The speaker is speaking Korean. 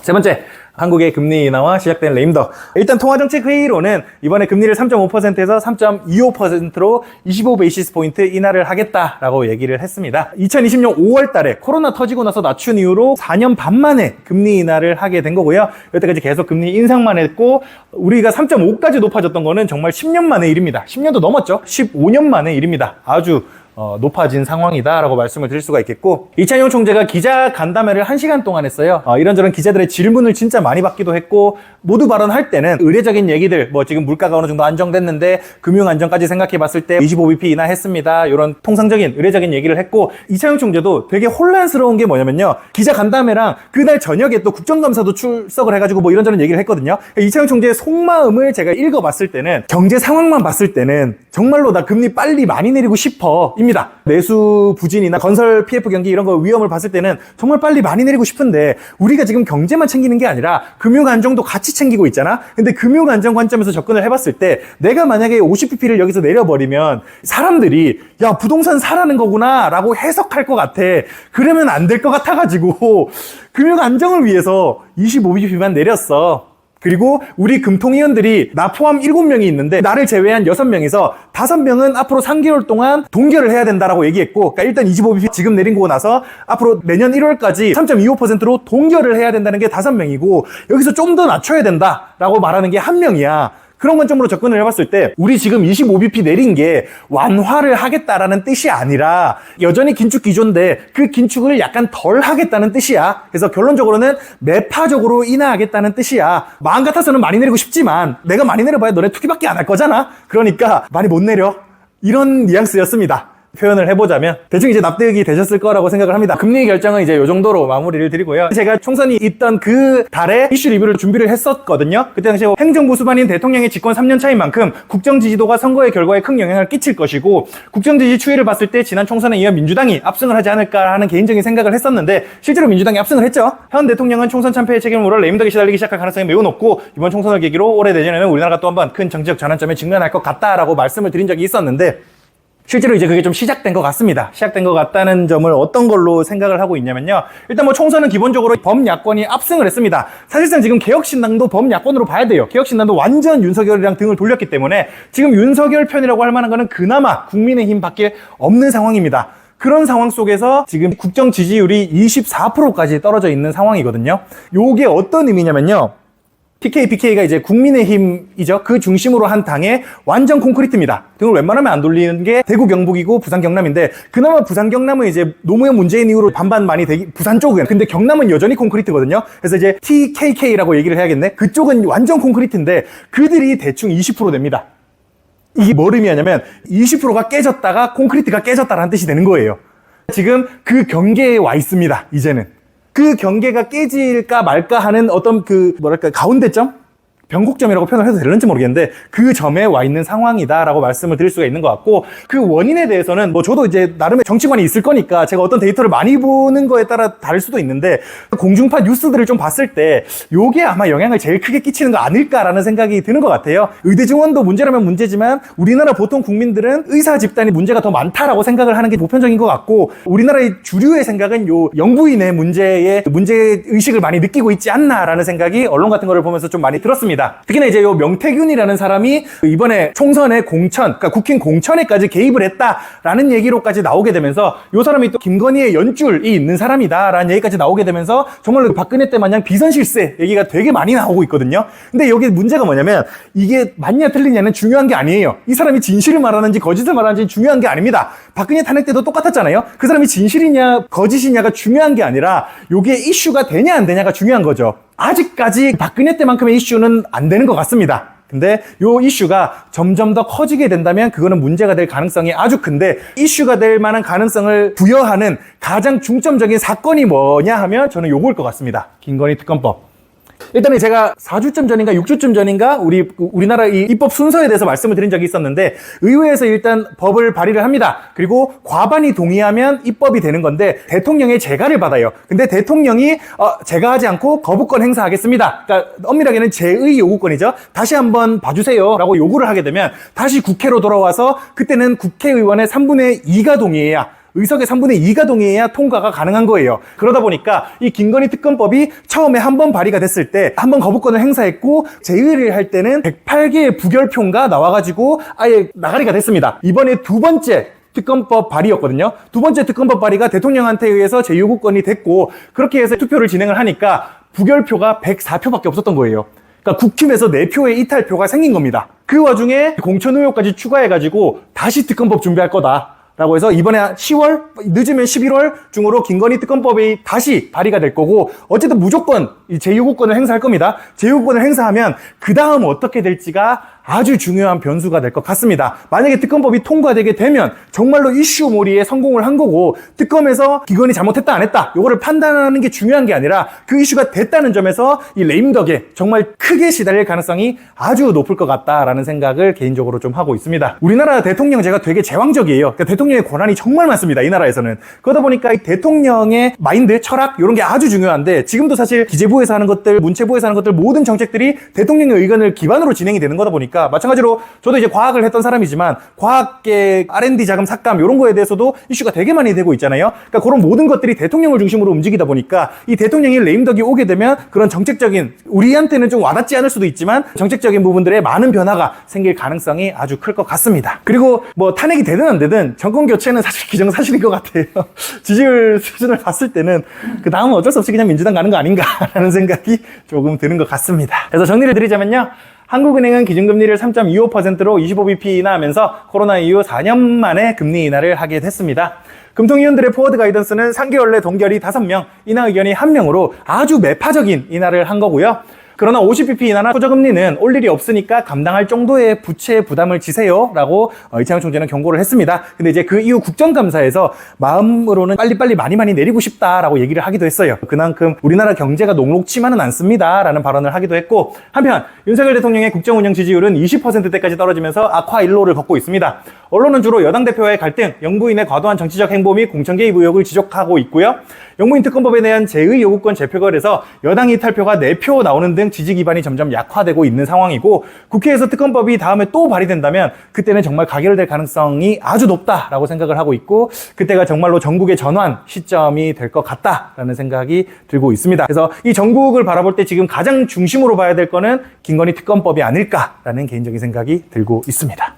세 번째, 한국의 금리 인하와 시작된 레임덕. 일단 통화정책회의로는 이번에 금리를 3.5%에서 3.25%로 25베이시스 포인트 인하를 하겠다라고 얘기를 했습니다. 2020년 5월 달에 코로나 터지고 나서 낮춘 이후로 4년 반 만에 금리 인하를 하게 된 거고요. 여태까지 계속 금리 인상만 했고 우리가 3.5까지 높아졌던 거는 정말 10년 만의 일입니다. 10년도 넘었죠. 15년 만의 일입니다. 아주 높아진 상황이다라고 말씀을 드릴 수가 있겠고, 이찬용 총재가 기자 간담회를 1시간 동안 했어요. 이런저런 기자들의 질문을 진짜 많이 받기도 했고, 모두 발언할 때는 의례적인 얘기들, 뭐 지금 물가가 어느 정도 안정됐는데 금융 안정까지 생각해 봤을 때 25bp 인하했습니다. 이런 통상적인 의례적인 얘기를 했고, 이찬용 총재도 되게 혼란스러운 게 뭐냐면요, 기자 간담회랑 그날 저녁에 또 국정감사도 출석을 해가지고 뭐 이런저런 얘기를 했거든요. 이찬용 총재의 속마음을 제가 읽어봤을 때는, 경제 상황만 봤을 때는 정말로 나 금리 빨리 많이 내리고 싶어 입니다. 내수 부진이나 건설 PF 경기 이런 거 위험을 봤을 때는 정말 빨리 많이 내리고 싶은데, 우리가 지금 경제만 챙기는 게 아니라 금융 안정도 같이 챙기고 있잖아. 근데 금융 안정 관점에서 접근을 해봤을 때, 내가 만약에 50bp를 여기서 내려버리면 사람들이 야, 부동산 사라는 거구나 라고 해석할 것 같아. 그러면 안 될 것 같아가지고 금융 안정을 위해서 25bp만 내렸어. 그리고 우리 금통위원들이 나 포함 7명이 있는데 나를 제외한 6명에서 5명은 앞으로 3개월 동안 동결을 해야 된다라고 얘기했고, 그러니까 일단 25bp 지금 내린 거고 나서 앞으로 내년 1월까지 3.25%로 동결을 해야 된다는 게 5명이고, 여기서 좀 더 낮춰야 된다라고 말하는 게 1명이야. 그런 관점으로 접근을 해봤을 때, 우리 지금 25bp 내린 게 완화를 하겠다라는 뜻이 아니라 여전히 긴축 기조인데 그 긴축을 약간 덜 하겠다는 뜻이야. 그래서 결론적으로는 매파적으로 인하하겠다는 뜻이야. 마음 같아서는 많이 내리고 싶지만 내가 많이 내려봐야 너네 투기밖에 안 할 거잖아. 그러니까 많이 못 내려. 이런 뉘앙스였습니다. 표현을 해보자면 대충 이제 납득이 되셨을 거라고 생각을 합니다. 금리 결정은 이제 이 정도로 마무리를 드리고요. 제가 총선이 있던 그 달에 이슈 리뷰를 준비를 했었거든요. 그때 당시에 행정부 수반인 대통령의 집권 3년 차인 만큼 국정 지지도가 선거의 결과에 큰 영향을 끼칠 것이고, 국정 지지 추이를 봤을 때 지난 총선에 이어 민주당이 압승을 하지 않을까 하는 개인적인 생각을 했었는데, 실제로 민주당이 압승을 했죠. 현 대통령은 총선 참패의 책임을 물어 레임덕에 시달리기 시작할 가능성이 매우 높고, 이번 총선을 계기로 올해 내년에는 우리나라가 또 한 번 큰 정치적 전환점에 직면할 것 같다라고 말씀을 드린 적이 있었는데, 실제로 이제 그게 좀 시작된 것 같습니다. 시작된 것 같다는 점을 어떤 걸로 생각을 하고 있냐면요, 일단 뭐 총선은 기본적으로 범야권이 압승을 했습니다. 사실상 지금 개혁신당도 범야권으로 봐야 돼요. 개혁신당도 완전 윤석열이랑 등을 돌렸기 때문에 지금 윤석열 편이라고 할 만한 거는 그나마 국민의힘 밖에 없는 상황입니다. 그런 상황 속에서 지금 국정 지지율이 24%까지 떨어져 있는 상황이거든요. 요게 어떤 의미냐면요, PK가 이제 국민의힘이죠. 그 중심으로 한 당의 완전 콘크리트입니다. 등을 웬만하면 안 돌리는 게 대구, 경북이고 부산, 경남인데, 그나마 부산, 경남은 이제 노무현, 문재인 이후로 반반 많이 되기, 부산 쪽은. 근데 경남은 여전히 콘크리트거든요. 그래서 이제 TKK라고 얘기를 해야겠네. 그쪽은 완전 콘크리트인데 그들이 대충 20% 됩니다. 이게 뭘 의미하냐면 20%가 깨졌다가 콘크리트가 깨졌다라는 뜻이 되는 거예요. 지금 그 경계에 와 있습니다. 이제는. 그 경계가 깨질까 말까 하는 어떤 그 뭐랄까 가운데점? 변곡점이라고 표현을 해도 되는지 모르겠는데 그 점에 와 있는 상황이다라고 말씀을 드릴 수가 있는 것 같고, 그 원인에 대해서는 뭐 저도 이제 나름의 정치관이 있을 거니까 제가 어떤 데이터를 많이 보는 거에 따라 다를 수도 있는데, 공중파 뉴스들을 좀 봤을 때 요게 아마 영향을 제일 크게 끼치는 거 아닐까라는 생각이 드는 것 같아요. 의대 증원도 문제라면 문제지만 우리나라 보통 국민들은 의사 집단이 문제가 더 많다라고 생각을 하는 게 보편적인 것 같고, 우리나라의 주류의 생각은 요 영부인의 문제의식을 많이 느끼고 있지 않나라는 생각이 언론 같은 거를 보면서 좀 많이 들었습니다. 특히나 이제 요 명태균이라는 사람이 이번에 총선의 공천, 그러니까 국힘 공천에까지 개입을 했다라는 얘기로까지 나오게 되면서, 요 사람이 또 김건희의 연줄이 있는 사람이다라는 얘기까지 나오게 되면서 정말로 박근혜 때 마냥 비선실세 얘기가 되게 많이 나오고 있거든요. 근데 여기 문제가 뭐냐면, 이게 맞냐 틀리냐는 중요한 게 아니에요. 이 사람이 진실을 말하는지 거짓을 말하는지 중요한 게 아닙니다. 박근혜 탄핵 때도 똑같았잖아요. 그 사람이 진실이냐 거짓이냐가 중요한 게 아니라 요게 이슈가 되냐 안 되냐가 중요한 거죠. 아직까지 박근혜 때만큼의 이슈는 안 되는 것 같습니다. 근데 요 이슈가 점점 더 커지게 된다면 그거는 문제가 될 가능성이 아주 큰데, 이슈가 될 만한 가능성을 부여하는 가장 중점적인 사건이 뭐냐 하면 저는 요거일 것 같습니다. 김건희 특검법. 일단은 제가 4주쯤 전인가 6주쯤 전인가 우리나라 이 입법 순서에 대해서 말씀을 드린 적이 있었는데, 의회에서 일단 법을 발의를 합니다. 그리고 과반이 동의하면 입법이 되는 건데 대통령의 재가를 받아요. 근데 대통령이 제가하지 않고 거부권 행사하겠습니다. 그러니까 엄밀하게는 제의 요구권이죠. 다시 한번 봐주세요 라고 요구를 하게 되면 다시 국회로 돌아와서, 그때는 국회의원의 3분의 2가 동의해야 의석의 3분의 2가 동의해야 통과가 가능한 거예요. 그러다 보니까 이 김건희 특검법이 처음에 한 번 발의가 됐을 때 한 번 거부권을 행사했고 재의를 할 때는 108개의 부결표가 나와가지고 아예 나가리가 됐습니다. 이번에 두 번째 특검법 발의였거든요. 두 번째 특검법 발의가 대통령한테 의해서 재요구권이 됐고 그렇게 해서 투표를 진행을 하니까 부결표가 104표밖에 없었던 거예요. 그러니까 국힘에서 4표의 이탈표가 생긴 겁니다. 그 와중에 공천 의혹까지 추가해가지고 다시 특검법 준비할 거다 라고 해서 이번에 10월, 늦으면 11월 중으로 김건희 특검법이 다시 발의가 될 거고 어쨌든 무조건 이 제2요구권을 행사할 겁니다. 제2요구권을 행사하면 그 다음 어떻게 될지가 아주 중요한 변수가 될 것 같습니다. 만약에 특검법이 통과되게 되면 정말로 이슈몰이에 성공을 한 거고 특검에서 김건희 잘못했다 안 했다 이거를 판단하는 게 중요한 게 아니라 그 이슈가 됐다는 점에서 이 레임덕에 정말 크게 시달릴 가능성이 아주 높을 것 같다라는 생각을 개인적으로 좀 하고 있습니다. 우리나라 대통령제가 되게 제왕적이에요. 그러니까 대통령의 권한이 정말 많습니다. 이 나라에서는. 그러다 보니까 이 대통령의 마인드, 철학 이런 게 아주 중요한데 지금도 사실 기재부에서 하는 것들, 문체부에서 하는 것들 모든 정책들이 대통령의 의견을 기반으로 진행이 되는 거다 보니까 마찬가지로 저도 이제 과학을 했던 사람이지만 과학계 R&D 자금 삭감 이런 거에 대해서도 이슈가 되게 많이 되고 있잖아요. 그러니까 그런 모든 것들이 대통령을 중심으로 움직이다 보니까 이 대통령이 레임덕이 오게 되면 그런 정책적인 우리한테는 좀 와닿지 않을 수도 있지만 정책적인 부분들에 많은 변화가 생길 가능성이 아주 클 것 같습니다. 그리고 뭐 탄핵이 되든 안 되든 정권 교체는 사실 기정사실인 것 같아요. 지지율 수준을 봤을 때는 그 다음은 어쩔 수 없이 그냥 민주당 가는 거 아닌가라는 생각이 조금 드는 것 같습니다. 그래서 정리를 드리자면요. 한국은행은 기준금리를 3.25%로 25bp 인하하면서 코로나 이후 4년 만에 금리 인하를 하게 됐습니다. 금통위원들의 포워드 가이던스는 3개월 내 동결이 5명, 인하 의견이 1명으로 아주 매파적인 인하를 한 거고요. 그러나 50bp 인하나 초저금리는 올 일이 없으니까 감당할 정도의 부채 부담을 지세요 라고 이창용 총재는 경고를 했습니다. 근데 이제 그 이후 국정감사에서 마음으로는 빨리빨리 많이 내리고 싶다라고 얘기를 하기도 했어요. 그만큼 우리나라 경제가 녹록치만은 않습니다 라는 발언을 하기도 했고 한편 윤석열 대통령의 국정운영 지지율은 20%대까지 떨어지면서 악화 일로를 걷고 있습니다. 언론은 주로 여당 대표와의 갈등, 영부인의 과도한 정치적 행보 및 공천 개입 의혹을 지적하고 있고요. 영부인 특검법에 대한 제의 요구권 재표결에서 여당 이탈표가 4표 나오는 등 지지 기반이 점점 약화되고 있는 상황이고 국회에서 특검법이 다음에 또 발의된다면 그때는 정말 가결될 가능성이 아주 높다라고 생각을 하고 있고 그때가 정말로 전국의 전환 시점이 될 것 같다라는 생각이 들고 있습니다. 그래서 이 전국을 바라볼 때 지금 가장 중심으로 봐야 될 거는 김건희 특검법이 아닐까라는 개인적인 생각이 들고 있습니다.